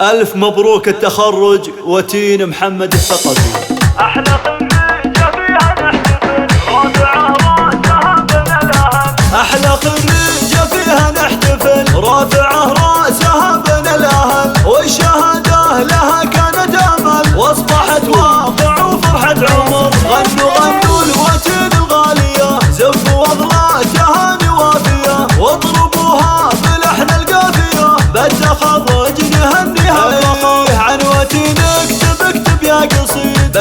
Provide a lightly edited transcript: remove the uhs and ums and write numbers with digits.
ألف مبروك التخرج وتين محمد الثقفي. أحلى خريجة فيها نحتفل رافعة راسها من الأهم. أحلى خريجة فيها نحتفل رافعة راسها بين الأهل، والشهادة لها كانت أمل وأصبحت واقع وفرحة عمر. غنوا الوتين الغالية زفوا أضلاتها نوافية، واضربوها بلحن القافية بالتخرج نهنيها. عن وتين اكتب يا قصيد